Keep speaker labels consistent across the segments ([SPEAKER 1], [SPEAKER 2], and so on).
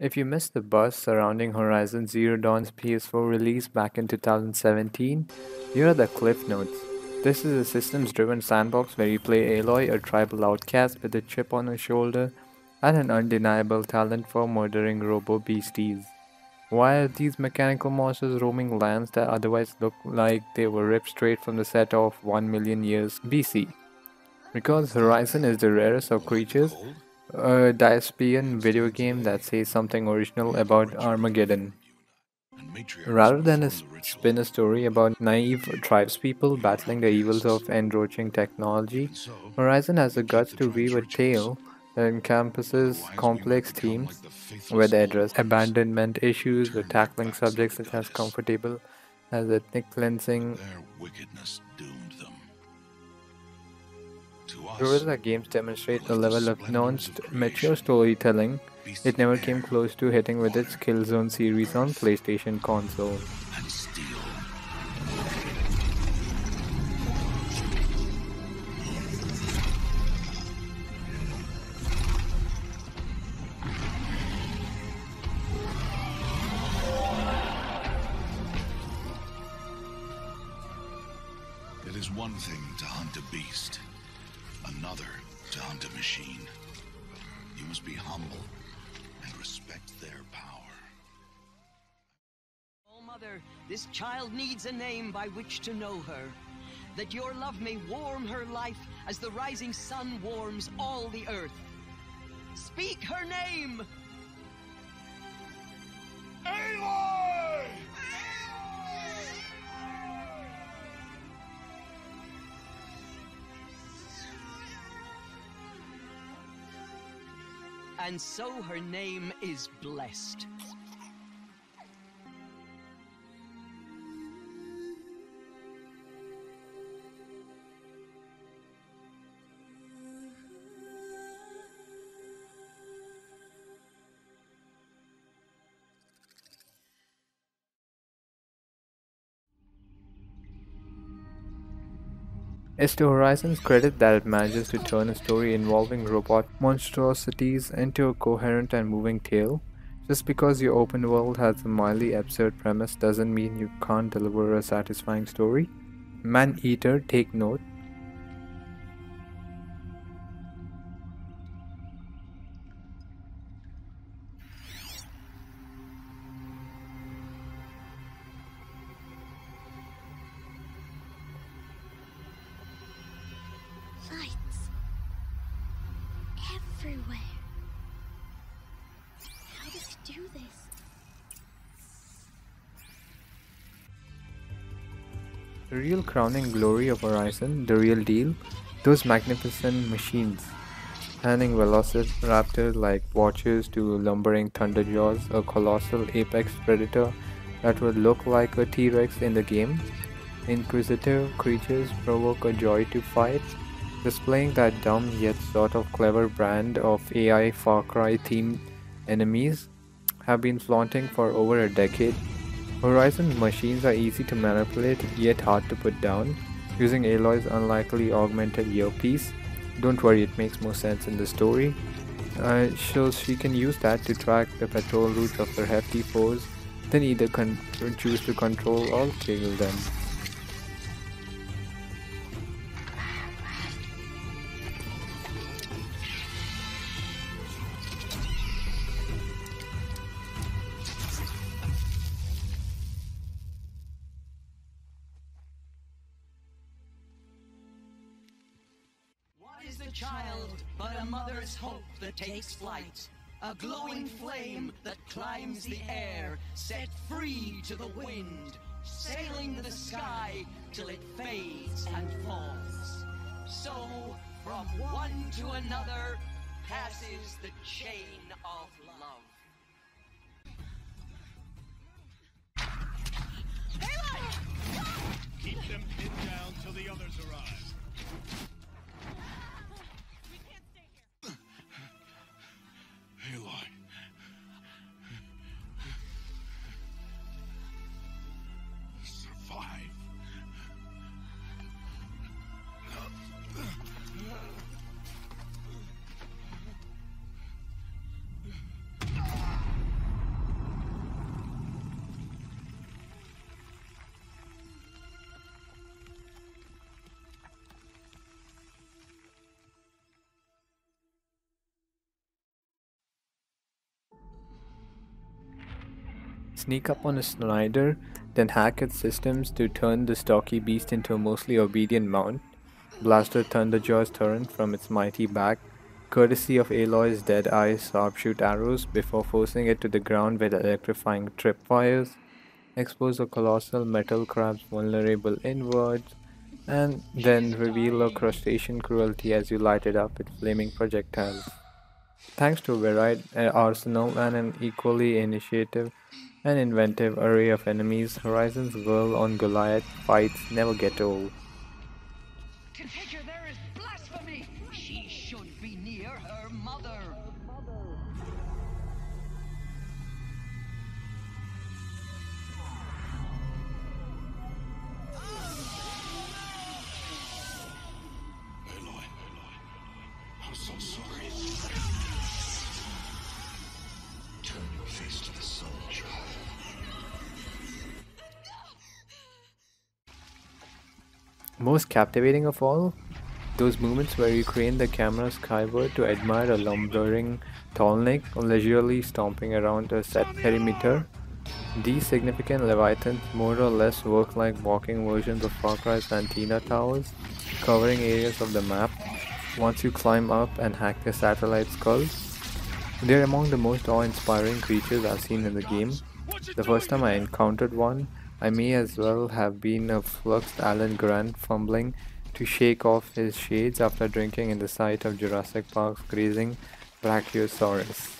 [SPEAKER 1] If you missed the buzz surrounding Horizon Zero Dawn's PS4 release back in 2017, here are the cliff notes. This is a systems driven sandbox where you play Aloy, a tribal outcast with a chip on her shoulder and an undeniable talent for murdering robo beasties. Why are these mechanical monsters roaming lands that otherwise look like they were ripped straight from the set of 1 million years BC? Because Horizon is the rarest of creatures, a dystopian video game that says something original about Armageddon. Rather than spin a story about naive tribespeople battling the evils of encroaching technology, Horizon has the guts to weave a tale that encompasses complex themes, where they address abandonment issues, with tackling subjects such as comfortable as ethnic cleansing. Guerrilla Games demonstrate a level of nuanced, mature storytelling it never came close to hitting with its Killzone series on PlayStation console.
[SPEAKER 2] It is one thing to hunt a beast, another to hunt a machine. You must be humble and respect their power.
[SPEAKER 3] Oh, Mother, this child needs a name by which to know her, that your love may warm her life as the rising sun warms all the earth. Speak her name!
[SPEAKER 2] Aloy!
[SPEAKER 3] And so her name is blessed.
[SPEAKER 1] It's to Horizon's credit that it manages to turn a story involving robot monstrosities into a coherent and moving tale. Just because your open world has a mildly absurd premise doesn't mean you can't deliver a satisfying story. Man-Eater, take note.
[SPEAKER 4] Lights everywhere. How does he do this?
[SPEAKER 1] The real crowning glory of Horizon, the real deal, those magnificent machines. Spanning velociraptors like Watchers to lumbering thunderjaws, a colossal apex predator that would look like a T-Rex in the game. Inquisitive creatures provoke a joy to fight, displaying that dumb yet sort of clever brand of AI Far Cry themed enemies have been flaunting for over a decade. Horizon machines are easy to manipulate yet hard to put down, using Aloy's unlikely augmented earpiece. Don't worry, it makes more sense in the story. So she can use that to track the patrol routes of her hefty foes, then either choose to control or kill them.
[SPEAKER 3] What is the child but a mother's hope that takes flight? A glowing flame that climbs the air, set free to the wind, sailing the sky till it fades and falls. So, from one to another, passes the chain of love.
[SPEAKER 5] Keep them pinned down till the others arrive.
[SPEAKER 2] Aloy. Survive.
[SPEAKER 1] Sneak up on a Snyder, then hack its systems to turn the stocky beast into a mostly obedient mount. Blaster Thunderjaw's turret from its mighty back, courtesy of Aloy's dead eyes sharpshoot arrows before forcing it to the ground with electrifying tripwires, expose a colossal metal crab's vulnerable inwards, and then reveal a crustacean cruelty as you light it up with flaming projectiles. Thanks to a varied arsenal and an equally initiative and inventive array of enemies, Horizon's Girl on Goliath fights never get old.
[SPEAKER 3] To take her there is blasphemy! She should be near her mother!
[SPEAKER 2] Aloy, I'm so sorry. Turn your face to the sun, child.
[SPEAKER 1] Most captivating of all, those moments where you crane the camera skyward to admire a lumbering tallneck leisurely stomping around a set perimeter. These significant leviathans more or less work like walking versions of Far Cry's antenna towers, covering areas of the map. Once you climb up and hack their satellite skulls, they're among the most awe-inspiring creatures I've seen in the game. The first time I encountered one, I may as well have been a fluxed Alan Grant fumbling to shake off his shades after drinking in the sight of Jurassic Park's grazing Brachiosaurus.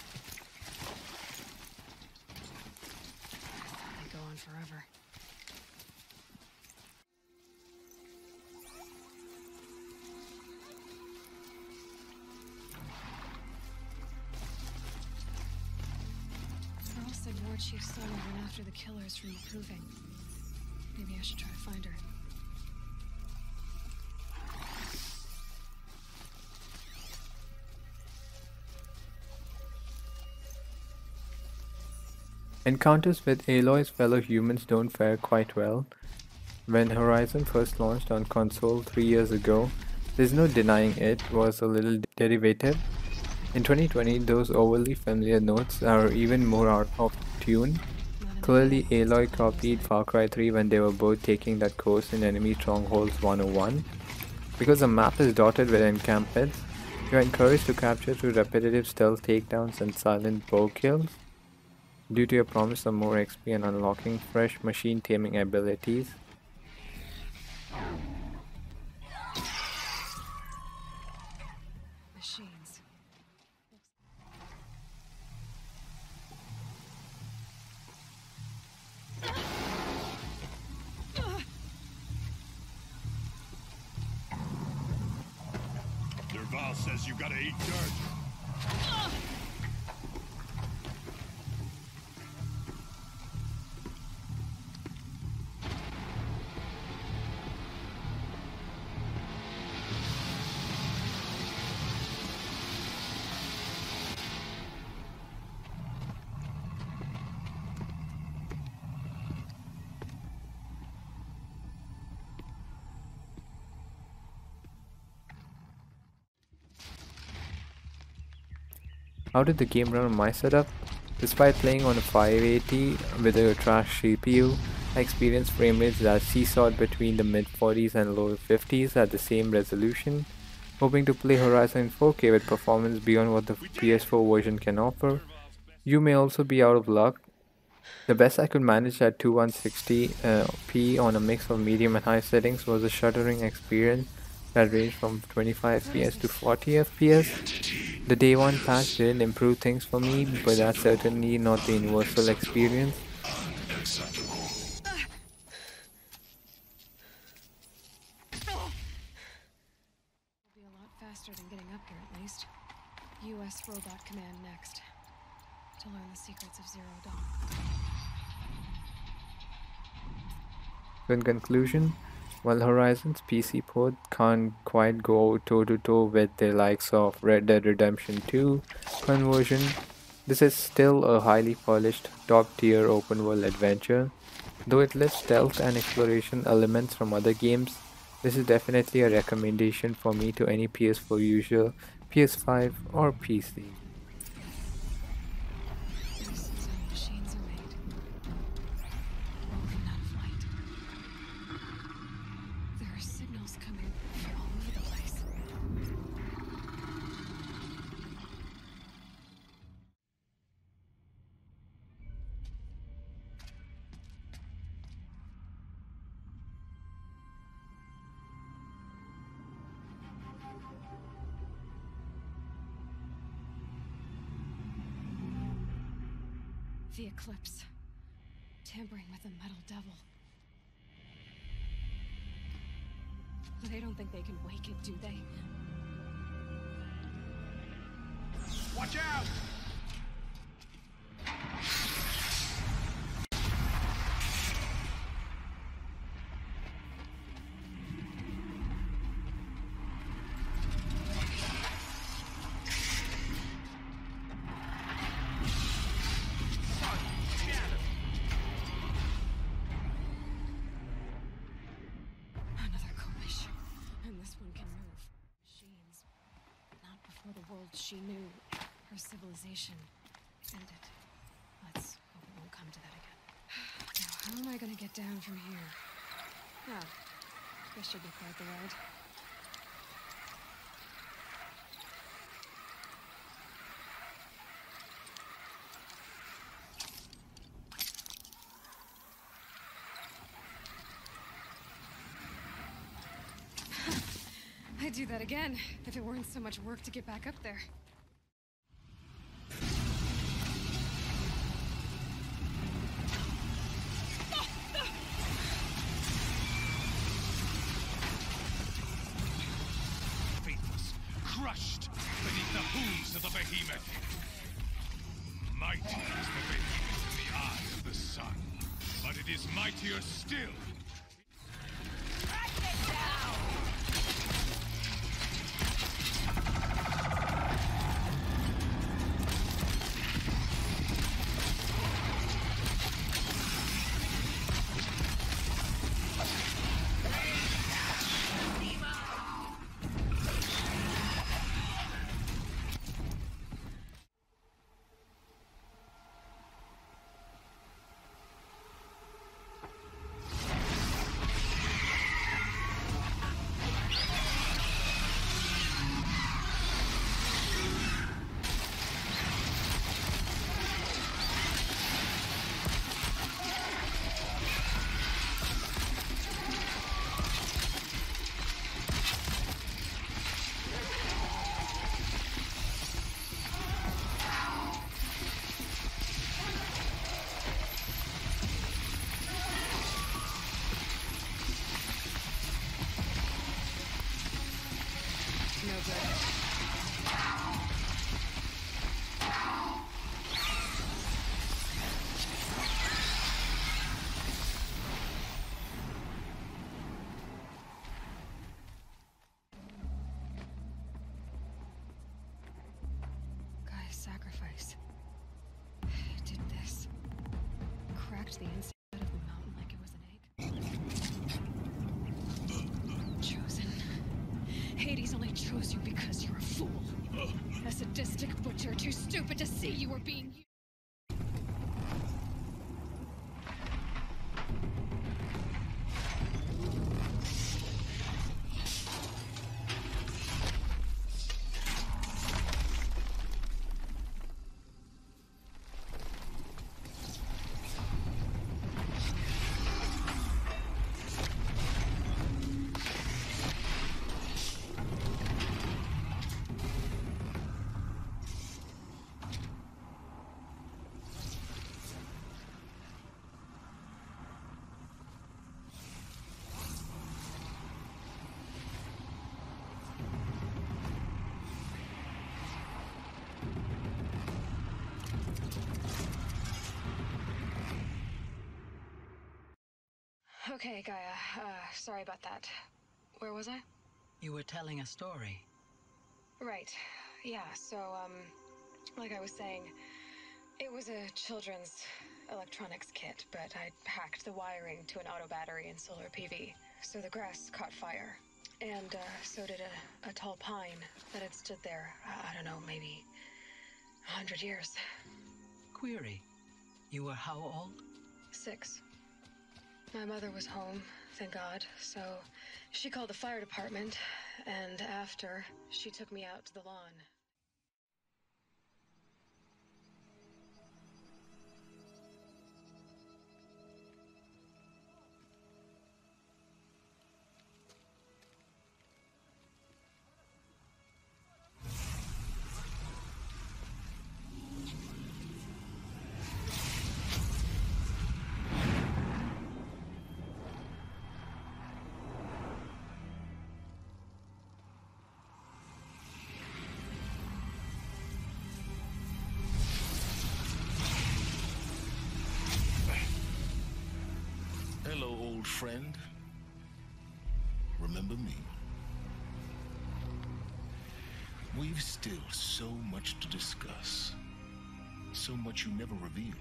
[SPEAKER 6] They go on forever. Earl said War Chief's son went after the killers from the Proving. Maybe I should try to find her.
[SPEAKER 1] Encounters with Aloy's fellow humans don't fare quite well. When Horizon first launched on console 3 years ago, there's no denying it was a little derivative. In 2020, those overly familiar notes are even more out of tune. Clearly, Aloy copied Far Cry 3 when they were both taking that course in Enemy Strongholds 101. Because the map is dotted with encampments, you're encouraged to capture through repetitive stealth takedowns and silent bow kills. Due to your promise of more XP and unlocking fresh machine taming abilities.
[SPEAKER 6] Machines.
[SPEAKER 5] Derval says you gotta eat dirt.
[SPEAKER 1] How did the game run on my setup? Despite playing on a 580 with a trash CPU, I experienced frame rates that seesawed between the mid 40s and low 50s at the same resolution. Hoping to play Horizon in 4K with performance beyond what the PS4 version can offer, you may also be out of luck. The best I could manage at 2160p on a mix of medium and high settings was a shuddering experience that ranged from 25 FPS to 40 FPS. The day one patch didn't improve things for me, but that's certainly not the universal experience.
[SPEAKER 6] It'll be a lot faster than getting up here, at least. U.S. Robot Command next. To learn the secrets of Zero Dawn.
[SPEAKER 1] In conclusion, while Horizon's PC port can't quite go toe-to-toe with the likes of Red Dead Redemption 2 conversion, this is still a highly polished, top-tier open-world adventure. Though it lifts stealth and exploration elements from other games, this is definitely a recommendation for me to any PS4 user, PS5 or PC.
[SPEAKER 6] This is how machines are made. The eclipse. Tampering with the metal devil. They don't think they can wake it, do they?
[SPEAKER 5] Watch out!
[SPEAKER 6] Another collision. And this one can move. Machines. Not before the world she knew. Her civilization ended. Let's hope it won't come to that again. Now, how am I gonna get down from here? Oh, this should be quite the ride. I'd do that again, if it weren't so much work to get back up there.
[SPEAKER 5] Faithless, crushed beneath the hooves of the behemoth. Mighty is the behemoth in the eyes of the sun, but it is mightier still.
[SPEAKER 6] No good. Gaia's sacrifice. It did this. Cracked the inside of the mountain like it was an egg. Chosen. Hades only chose you because you're a fool. A sadistic butcher, too stupid to see you were being used. Okay, Gaia. Sorry about that. Where was I?
[SPEAKER 7] You were telling a story.
[SPEAKER 6] Right. Yeah, so, like I was saying, it was a children's electronics kit, but I'd hacked the wiring to an auto battery and solar PV. So the grass caught fire. And, so did a tall pine that had stood there, I don't know, maybe 100 years.
[SPEAKER 7] Query. You were how old?
[SPEAKER 6] 6. My mother was home, thank God, so she called the fire department, and after, she took me out to the lawn.
[SPEAKER 2] friend, remember me. We've still so much to discuss. So much you never revealed.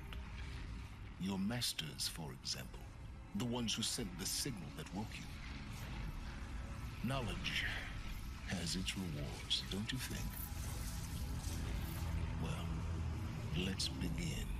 [SPEAKER 2] Your masters, for example. The ones who sent the signal that woke you. Knowledge has its rewards, don't you think? Well, let's begin.